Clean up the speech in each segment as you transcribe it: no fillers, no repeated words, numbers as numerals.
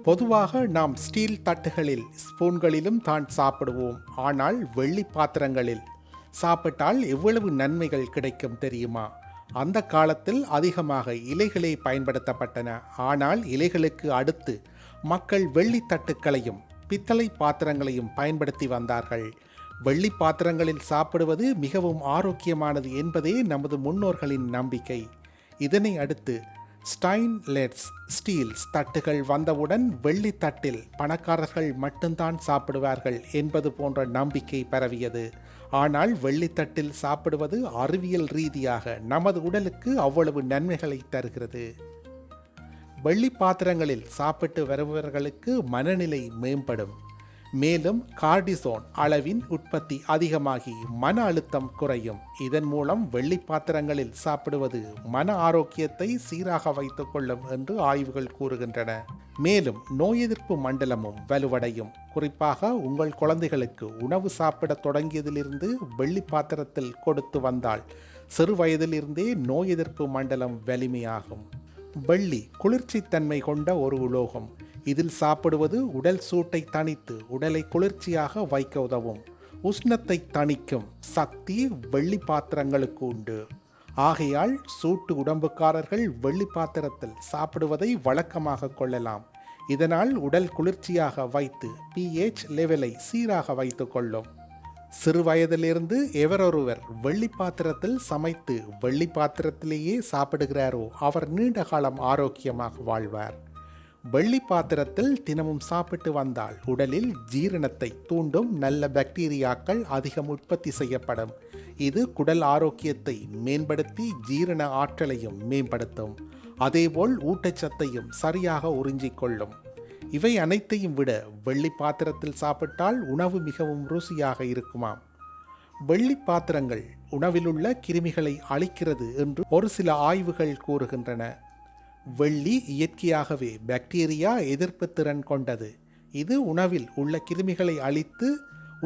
பொதுவாக நாம் ஸ்டீல் தட்டுகளில் ஸ்பூன்களிலும் தான் சாப்பிடுவோம். ஆனால் வெள்ளி பாத்திரங்களில் சாப்பிட்டால் எவ்வளவு நன்மைகள் கிடைக்கும் தெரியுமா? அந்த காலத்தில் அதிகமாக இலைகளே பயன்படுத்தப்பட்டன. ஆனால் இலைகளுக்கு அடுத்து மக்கள் வெள்ளி தட்டுக்களையும் பித்தளை பாத்திரங்களையும் பயன்படுத்தி வந்தார்கள். வெள்ளி பாத்திரங்களில் சாப்பிடுவது மிகவும் ஆரோக்கியமானது என்பதே நமது முன்னோர்களின் நம்பிக்கை. இதனை அடுத்து ஸ்டைன்லெஸ் ஸ்டீல்ஸ் தட்டுகள் வந்தவுடன் வெள்ளி தட்டில் பணக்காரர்கள் மட்டும்தான் சாப்பிடுவார்கள் என்பது போன்ற நம்பிக்கை பரவியது. ஆனால் வெள்ளித்தட்டில் சாப்பிடுவது அறிவியல் ரீதியாக நமது உடலுக்கு அவ்வளவு நன்மைகளை தருகிறது. வெள்ளி பாத்திரங்களில் சாப்பிட்டு வருபவர்களுக்கு மனநிலை மேம்படும். மேலும் கார்டிசோன் அளவின் உற்பத்தி அதிகமாகி மன அழுத்தம் குறையும். இதன் மூலம் வெள்ளி பாத்திரங்களில் சாப்பிடுவது மன ஆரோக்கியத்தை சீராக வைத்துக் கொள்ளும் என்று ஆய்வுகள் கூறுகின்றன. மேலும் நோய் எதிர்ப்பு மண்டலமும் வலுவடையும். குறிப்பாக உங்கள் குழந்தைகளுக்கு உணவு சாப்பிட தொடங்கியதிலிருந்து வெள்ளி பாத்திரத்தில் கொடுத்து வந்தால் சிறு வயதிலிருந்தே நோய் எதிர்ப்பு மண்டலம் வலிமையாகும். வெள்ளி குளிர்ச்சித்தன்மை கொண்ட ஒரு உலோகம். இதில் சாப்பிடுவது உடல் சூட்டை தணித்து உடலை குளிர்ச்சியாக வைக்க உதவும். உஷ்ணத்தை தணிக்கும் சக்தி வெள்ளி பாத்திரங்களுக்கு உண்டு. ஆகையால் சூட்டு உடம்புக்காரர்கள் வெள்ளி பாத்திரத்தில் சாப்பிடுவதை வழக்கமாக கொள்ளலாம். இதனால் உடல் குளிர்ச்சியாக வைத்து pH லெவலை சீராக வைத்து கொள்ளும். சிறு வயதிலிருந்து எவரொருவர் வெள்ளி பாத்திரத்தில் சமைத்து வெள்ளி பாத்திரத்திலேயே சாப்பிடுகிறாரோ அவர் நீண்ட காலம் ஆரோக்கியமாக வாழ்வார். வெள்ளி பாத்திரத்தில் தினமும் சாப்பிட்டு வந்தால் உடலில் ஜீரணத்தை தூண்டும் நல்ல பாக்டீரியாக்கள் அதிகம் உற்பத்தி செய்யப்படும். இது குடல் ஆரோக்கியத்தை மேம்படுத்தி ஜீரண ஆற்றலையும் மேம்படுத்தும். அதேபோல் ஊட்டச்சத்தையும் சரியாக உறிஞ்சிக்கொள்ளும். இவை அனைத்தையும் விட வெள்ளி பாத்திரத்தில் சாப்பிட்டால் உணவு மிகவும் ருசியாக இருக்குமாம். வெள்ளி பாத்திரங்கள் உணவிலுள்ள கிருமிகளை அழிக்கிறது என்று ஒரு சில ஆய்வுகள் கூறுகின்றன. வெள்ளி இயற்கையாகவே பாக்டீரியா எதிர்ப்பு திறன் கொண்டது. இது உணவில் உள்ள கிருமிகளை அழித்து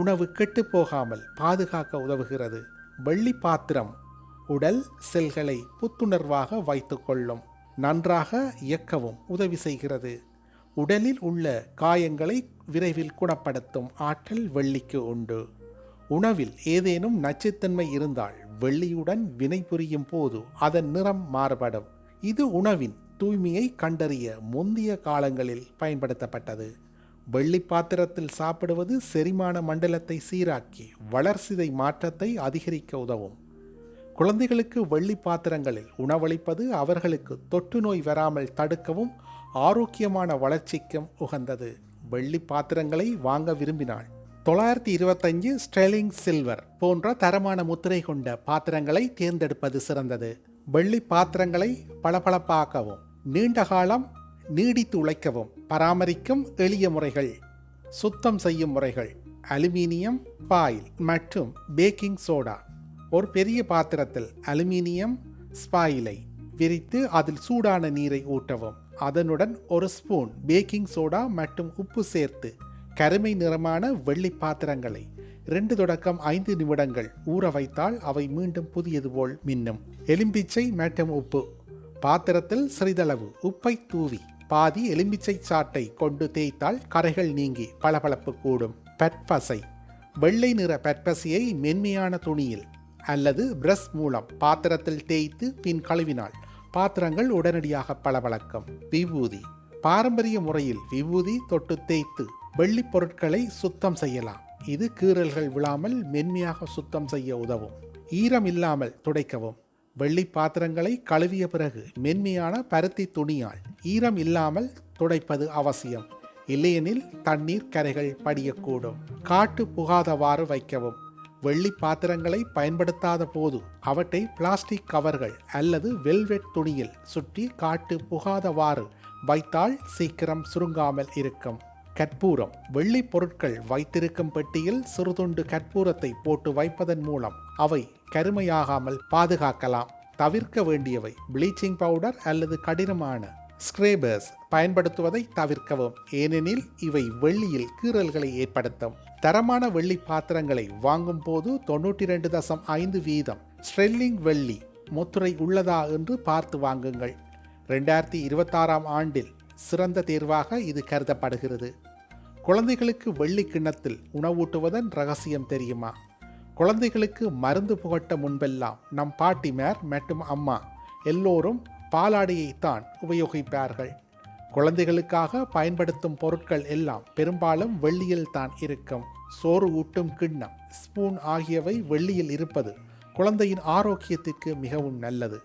உணவு கெட்டுப்போகாமல் பாதுகாக்க உதவுகிறது. வெள்ளி பாத்திரம் உடல் செல்களை புத்துணர்வாக வைத்துக் கொள்ளும். நன்றாக இயக்கவும் உதவி செய்கிறது. உடலில் உள்ள காயங்களை விரைவில் குணப்படுத்தும் ஆற்றல் வெள்ளிக்கு உண்டு. உணவில் ஏதேனும் நச்சுத்தன்மை இருந்தால் வெள்ளியுடன் வினைபுரியும் போது அதன் நிறம் மாறுபடும். இது உணவின் தூய்மையை கண்டறிய முந்தைய காலங்களில் பயன்படுத்தப்பட்டது. வெள்ளி பாத்திரத்தில் சாப்பிடுவது செரிமான மண்டலத்தை சீராக்கி வளர்சிதை மாற்றத்தை அதிகரிக்க உதவும். குழந்தைகளுக்கு வெள்ளி பாத்திரங்களில் உணவளிப்பது அவர்களுக்கு தொற்று நோய் வராமல் தடுக்கவும் ஆரோக்கியமான வளர்ச்சிக்கும் உகந்தது. வெள்ளி பாத்திரங்களை வாங்க விரும்பினால் 925 ஸ்டெர்லிங் சில்வர் போன்ற தரமான முத்திரை கொண்ட பாத்திரங்களை தேர்ந்தெடுப்பது சிறந்தது. வெள்ளி பாத்திரங்களை பளபளப்பாக்கவும் நீண்ட காலம் நீடித்து உழைக்கவும் பராமரிக்கும் எளிய முறைகள். சுத்தம் செய்யும் முறைகள்: அலுமினியம் பாயில் மற்றும் பேக்கிங் சோடா. ஒரு பெரிய பாத்திரத்தில் அலுமினியம் ஸ்பாயிலை விரித்து அதில் சூடான நீரை ஊற்றவும். அதனுடன் ஒரு ஸ்பூன் பேக்கிங் சோடா மற்றும் உப்பு சேர்த்து கருமை நிறமான வெள்ளி பாத்திரங்களை 2 தொடக்கம் 5 நிமிடங்கள் ஊற வைத்தால் அவை மீண்டும் புதியது போல் மின்னும். எலும்பிச்சை மற்றும் உப்பு. பாத்திரத்தில் சிறிதளவு உப்பை தூவி பாதி எலும்பிச்சை சாட்டை கொண்டு தேய்த்தால் கரைகள் நீங்கி பளபளப்பு கூடும். பற்பசை. வெள்ளை நிற பற்பசையை மென்மையான துணியில் அல்லது பிரஷ் மூலம் பாத்திரத்தில் தேய்த்து பின் கழுவினால் பாத்திரங்கள் உடனடியாக பளபளக்கும். விபூதி. பாரம்பரிய முறையில் விபூதி தொட்டு தேய்த்து வெள்ளி பொருட்களை சுத்தம் செய்யலாம். இது கீறல்கள் விழாமல் மென்மையாக சுத்தம் செய்ய உதவும். ஈரம் இல்லாமல் துடைக்கவும். வெள்ளி பாத்திரங்களை கழுவிய பிறகு மென்மையான பருத்தி துணியால் ஈரம் இல்லாமல் துடைப்பது அவசியம். இல்லையெனில் தண்ணீர் கரைகள் படியக்கூடும். காட்டு புகாதவாறு வைக்கவும். வெள்ளி பாத்திரங்களை பயன்படுத்தாத போது அவற்றை பிளாஸ்டிக் கவர்கள் அல்லது வெல்வெட் துணியில் சுற்றி காட்டு புகாதவாறு வைத்தால் சீக்கிரம் சுருங்காமல் இருக்கும். கற்பூரம். வெள்ளி பொருட்கள் வைத்திருக்கும் பெட்டியில் சிறுதுண்டு கற்பூரத்தை போட்டு வைப்பதன் மூலம் அவை கருமையாகாமல் பாதுகாக்கலாம். தவிர்க்க வேண்டியவை: ப்ளீச்சிங் பவுடர் அல்லது கடினமான ஸ்க்ரேபர்ஸ் பயன்படுத்துவதை தவிர்க்கவும். ஏனெனில் இவை வெள்ளியில் கீறல்களை ஏற்படுத்தும். தரமான வெள்ளி பாத்திரங்களை வாங்கும் போது 92.5% ஸ்டெர்லிங் வெள்ளி முத்திரை உள்ளதா என்று பார்த்து வாங்குங்கள். 2026 ஆண்டில் சிறந்த தேர்வாக இது கருதப்படுகிறது. குழந்தைகளுக்கு வெள்ளி கிண்ணத்தில் உணவூட்டுவதன் ரகசியம் தெரியுமா? குழந்தைகளுக்கு மருந்து புகட்ட முன்பெல்லாம் நம் பாட்டிமார் மற்றும் அம்மா எல்லோரும் பாலாடையைத்தான் உபயோகிப்பார்கள். குழந்தைகளுக்காக பயன்படுத்தும் பொருட்கள் எல்லாம் பெரும்பாலும் வெள்ளியில் தான் இருக்கும். சோறு ஊட்டும் கிண்ணம், ஸ்பூன் ஆகியவை வெள்ளியில் இருப்பது குழந்தையின் ஆரோக்கியத்திற்கு மிகவும் நல்லது.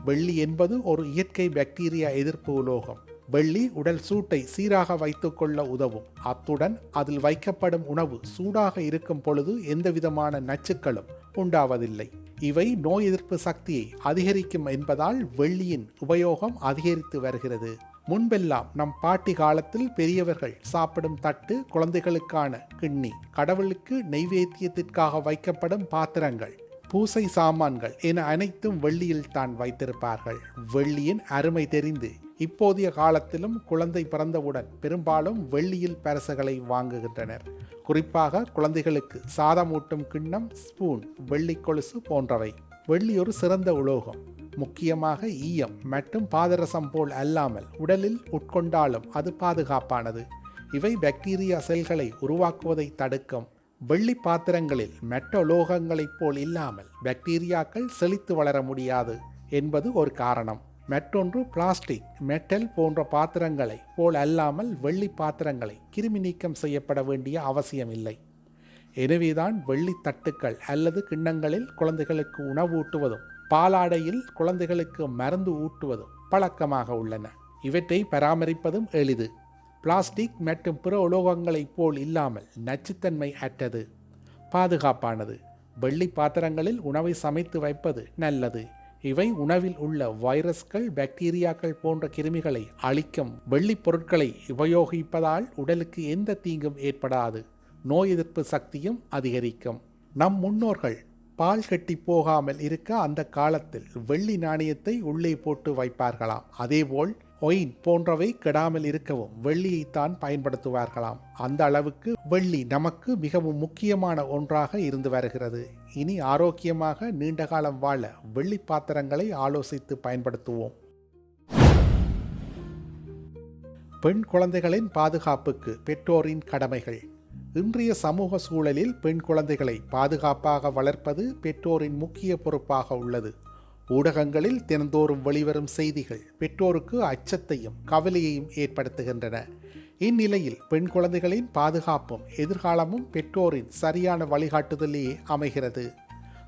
வெள்ளி என்பது ஒரு இயற்கை பாக்டீரியா எதிர்ப்பு உலோகம். வெள்ளி உடல் சூட்டை சீராக வைத்துக்கொள்ள உதவும். அத்துடன் அதில் வைக்கப்படும் உணவு சூடாக இருக்கும் பொழுது எந்தவிதமான நச்சுக்களும் உண்டாவதில்லை. இவை நோய் எதிர்ப்பு சக்தியை அதிகரிக்கும் என்பதால் வெள்ளியின் உபயோகம் அதிகரித்து வருகிறது. முன்பெல்லாம் நம் பாட்டி காலத்தில் பெரியவர்கள் சாப்பிடும் தட்டு, குழந்தைகளுக்கான கிண்ணி, கடவுளுக்கு நெய்வேத்தியத்திற்காக வைக்கப்படும் பாத்திரங்கள், பூசை சாமான்கள் என அனைத்தும் வெள்ளியில் தான் வைத்திருப்பார்கள். வெள்ளியின் அருமை தெரிந்து இப்போதைய காலத்திலும் குழந்தை பிறந்தவுடன் பெரும்பாலும் வெள்ளியில் பரிசுகளை வாங்குகின்றனர். குறிப்பாக குழந்தைகளுக்கு சாதமூட்டும் கிண்ணம், ஸ்பூன், வெள்ளி கொலுசு போன்றவை. வெள்ளி ஒரு சிறந்த உலோகம். முக்கியமாக ஈயம் மற்றும் பாதரசம் போல் அல்லாமல் உடலில் உட்கொண்டாலும் அது பாதுகாப்பானது. இவை பாக்டீரியா செல்களை உருவாக்குவதை தடுக்கும். வெள்ளி பாத்திரங்களில் மற்ற உலோகங்களைப் போல் இல்லாமல் பாக்டீரியாக்கள் செழித்து வளர முடியாது என்பது ஒரு காரணம். மற்றொன்று பிளாஸ்டிக், மெட்டல் போன்ற பாத்திரங்களை போல் அல்லாமல் வெள்ளி பாத்திரங்களை கிருமி நீக்கம் செய்யப்பட வேண்டிய அவசியம் இல்லை. எனவேதான் வெள்ளி தட்டுக்கள் அல்லது கிண்ணங்களில் குழந்தைகளுக்கு உணவு ஊட்டுவதும் பாலாடையில் குழந்தைகளுக்கு மருந்து ஊட்டுவதும் பழக்கமாக உள்ளன. இவற்றை பராமரிப்பதும் எளிது. பிளாஸ்டிக் மற்றும் பிற உலோகங்களைப் போல் இல்லாமல் நச்சுத்தன்மை அற்றது, பாதுகாப்பானது. வெள்ளி பாத்திரங்களில் உணவை சமைத்து வைப்பது நல்லது. இவை உணவில் உள்ள வைரஸ்கள், பாக்டீரியாக்கள் போன்ற கிருமிகளை அழிக்கும். வெள்ளி பொருட்களை உபயோகிப்பதால் உடலுக்கு எந்த தீங்கும் ஏற்படாது. நோய் எதிர்ப்பு சக்தியும் அதிகரிக்கும். நம் முன்னோர்கள் பால் கட்டி போகாமல் இருக்க அந்த காலத்தில் வெள்ளி நாணயத்தை உள்ளே போட்டு வைப்பார்களாம். அதேபோல் ஒயின் போன்றவை கெடாமல் இருக்கவும் வெள்ளியைத்தான் பயன்படுத்துவார்களாம். அந்த அளவுக்கு வெள்ளி நமக்கு மிகவும் முக்கியமான ஒன்றாக இருந்து வருகிறது. இனி ஆரோக்கியமாக நீண்ட காலம் வாழ வெள்ளி பாத்திரங்களை ஆலோசித்து பயன்படுத்துவோம். பெண் குழந்தைகளின் பாதுகாப்புக்கு பெற்றோரின் கடமைகள். இன்றைய சமூக சூழலில் பெண் குழந்தைகளை பாதுகாப்பாக வளர்ப்பது பெற்றோரின் முக்கிய பொறுப்பாக உள்ளது. ஊடகங்களில் தினந்தோறும் வெளிவரும் செய்திகள் பெற்றோருக்கு அச்சத்தையும் கவலையையும் ஏற்படுத்துகின்றன. இந்நிலையில் பெண் குழந்தைகளின் பாதுகாப்பும் எதிர்காலமும் பெற்றோரின் சரியான வழிகாட்டுதலேயே அமைகிறது.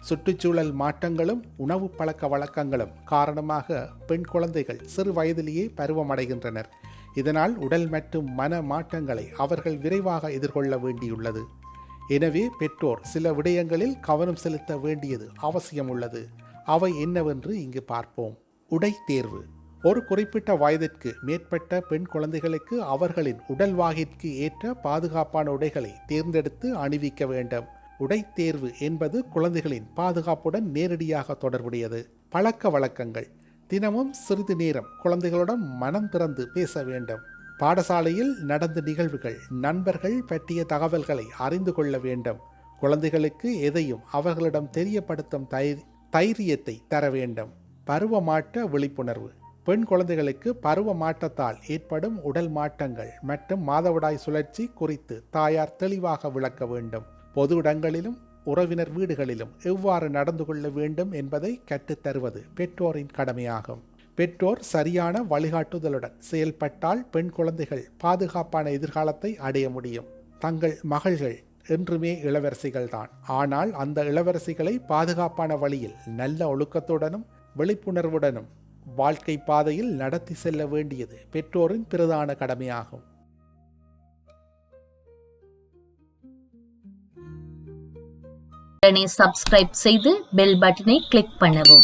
சுற்றுச்சூழல் மாற்றங்களும் உணவு பழக்க வழக்கங்களும் காரணமாக பெண் குழந்தைகள் சிறு வயதிலேயே பருவமடைகின்றனர். இதனால் உடல் மற்றும் மன மாற்றங்களை அவர்கள் விரைவாக எதிர்கொள்ள வேண்டியுள்ளது. எனவே பெற்றோர் சில விடயங்களில் கவனம் செலுத்த வேண்டியது அவசியம் உள்ளது. அவை என்னவென்று இங்கு பார்ப்போம். உடை தேர்வு. ஒரு குறிப்பிட்ட வயதிற்கு மேற்பட்ட பெண் குழந்தைகளுக்கு அவர்களின் உடல்வாகிற்கு ஏற்ற பாதுகாப்பான உடைகளை தேர்ந்தெடுத்து அணிவிக்க வேண்டும். உடை தேர்வு என்பது குழந்தைகளின் பாதுகாப்புடன் நேரடியாக தொடர்புடையது. பழக்க வழக்கங்கள். தினமும் சிறிது நேரம் குழந்தைகளுடன் மனம் திறந்து பேச வேண்டும். பாடசாலையில் நடந்த நிகழ்வுகள், நண்பர்கள் பற்றிய தகவல்களை அறிந்து கொள்ள வேண்டும். குழந்தைகளுக்கு எதையும் அவர்களிடம் தெரியப்படுத்தும் தைரியத்தை தர வேண்டும். பருவ மாற்ற விழிப்புணர்வு. பெண் குழந்தைகளுக்கு பருவ மாற்றத்தால் ஏற்படும் உடல் மாற்றங்கள் மற்றும் மாதவிடாய் சுழற்சி குறித்து தாயார் தெளிவாக விளக்க வேண்டும். பொது இடங்களிலும் உறவினர் வீடுகளிலும் எவ்வாறு நடந்து கொள்ள வேண்டும் என்பதை கற்றுத்தருவது பெற்றோரின் கடமையாகும். பெற்றோர் சரியான வழிகாட்டுதலுடன் செயல்பட்டால் பெண் குழந்தைகள் பாதுகாப்பான எதிர்காலத்தை அடைய முடியும். தங்கள் மகள்கள் என்றுமே இளவரசிகள்தான். ஆனால் அந்த இளவரசிகளை பாதுகாப்பான வழியில் நல்ல ஒழுக்கத்துடனும் விழிப்புணர்வுடனும் வாழ்க்கை பாதையில் நடத்தி செல்ல வேண்டியது பெற்றோரின் பிரதான கடமையாகும். சப்ஸ்கிரைப் செய்து பெல் பட்டனை கிளிக் பண்ணவும்.